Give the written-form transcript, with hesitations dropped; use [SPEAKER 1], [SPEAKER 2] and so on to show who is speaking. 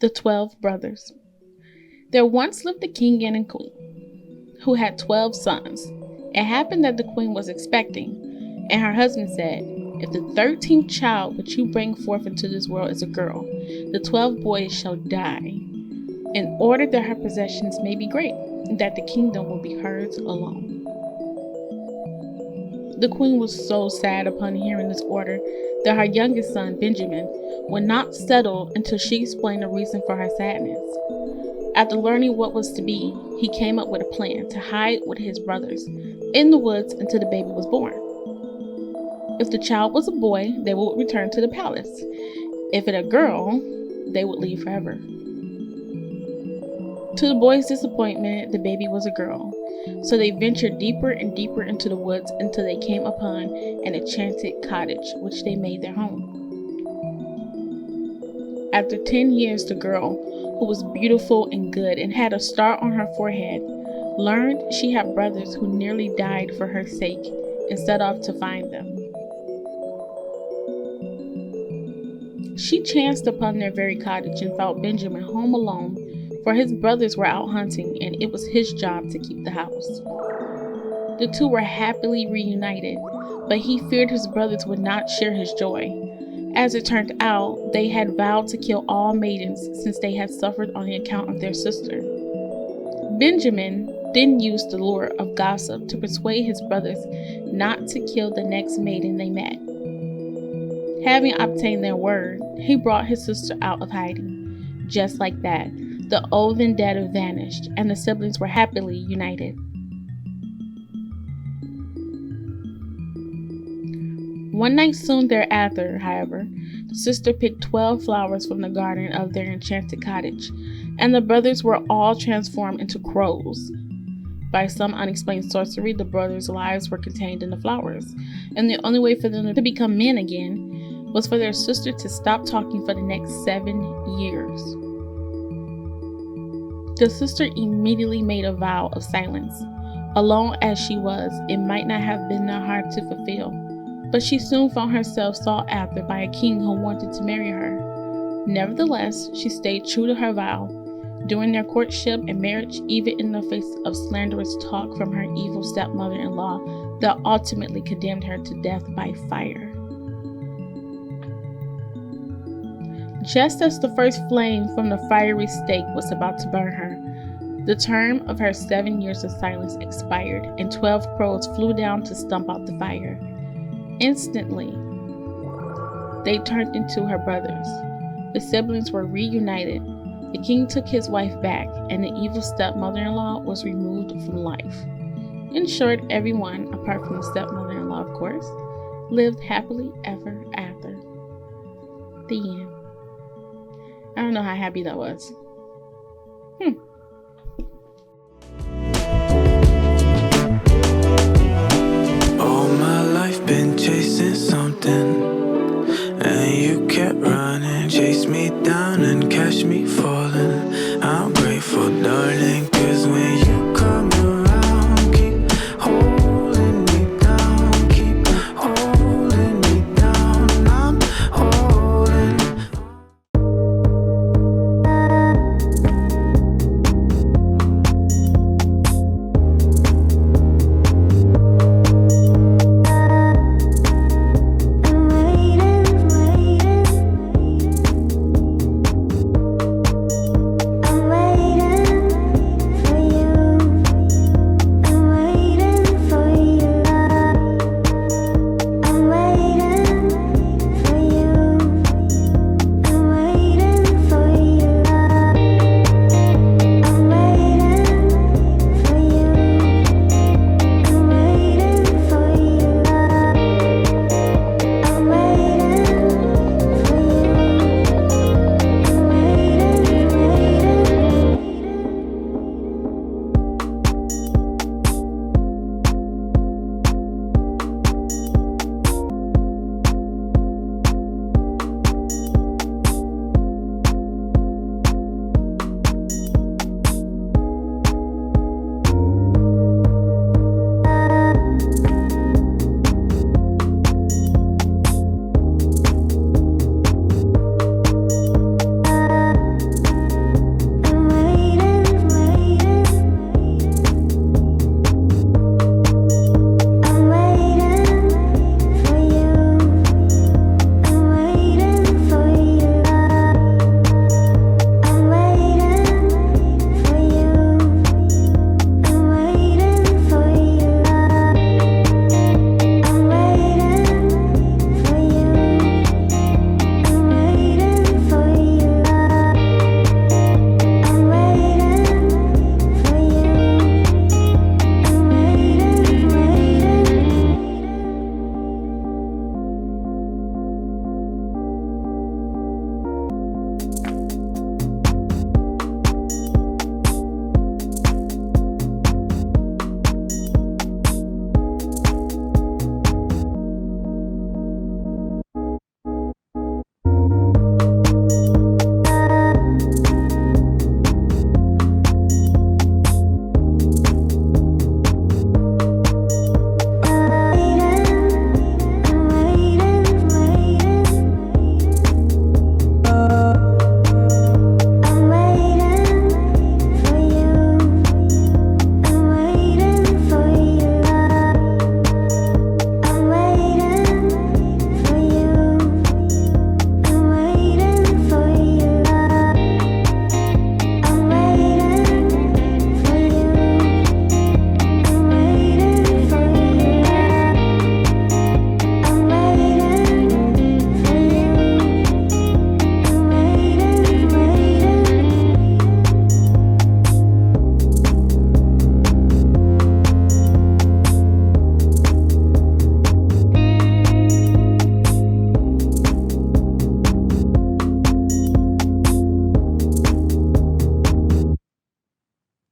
[SPEAKER 1] The 12 Brothers. There once lived a king and a queen who had 12 sons. It happened that the queen was expecting, and her husband said, "If the 13th child which you bring forth into this world is a girl, the 12 boys shall die, in order that her possessions may be great, and that the kingdom will be hers alone." The queen was so sad upon hearing this order that her youngest son, Benjamin, would not settle until she explained the reason for her sadness. After learning what was to be, he came up with a plan to hide with his brothers in the woods until the baby was born. If the child was a boy, they would return to the palace. If it a girl, they would leave forever. To the boys' disappointment, the baby was a girl, so they ventured deeper and deeper into the woods until they came upon an enchanted cottage, which they made their home. After 10 years, the girl, who was beautiful and good and had a star on her forehead, learned she had brothers who nearly died for her sake and set off to find them. She chanced upon their very cottage and found Benjamin home alone, for his brothers were out hunting and it was his job to keep the house. The two were happily reunited, but he feared his brothers would not share his joy. As it turned out, they had vowed to kill all maidens since they had suffered on the account of their sister. Benjamin then used the lure of gossip to persuade his brothers not to kill the next maiden they met. Having obtained their word, he brought his sister out of hiding. Just like that, the old vendetta vanished and the siblings were happily united. One night soon thereafter, however, the sister picked 12 flowers from the garden of their enchanted cottage, and the brothers were all transformed into crows. By some unexplained sorcery, the brothers' lives were contained in the flowers, and the only way for them to become men again was for their sister to stop talking for the next 7 years. The sister immediately made a vow of silence. Alone as she was, it might not have been that hard to fulfill, but she soon found herself sought after by a king who wanted to marry her. Nevertheless, she stayed true to her vow. During their courtship and marriage, even in the face of slanderous talk from her evil stepmother-in-law that ultimately condemned her to death by fire. Just as the first flame from the fiery stake was about to burn her, the term of her 7 years of silence expired, and 12 crows flew down to stomp out the fire. Instantly, they turned into her brothers. The siblings were reunited. The king took his wife back, and the evil stepmother-in-law was removed from life. In short, everyone, apart from the stepmother-in-law, of course, lived happily ever after. The end. I don't know how happy that was.
[SPEAKER 2] All my life been chasing something, and you kept running, chase me down and catch me falling.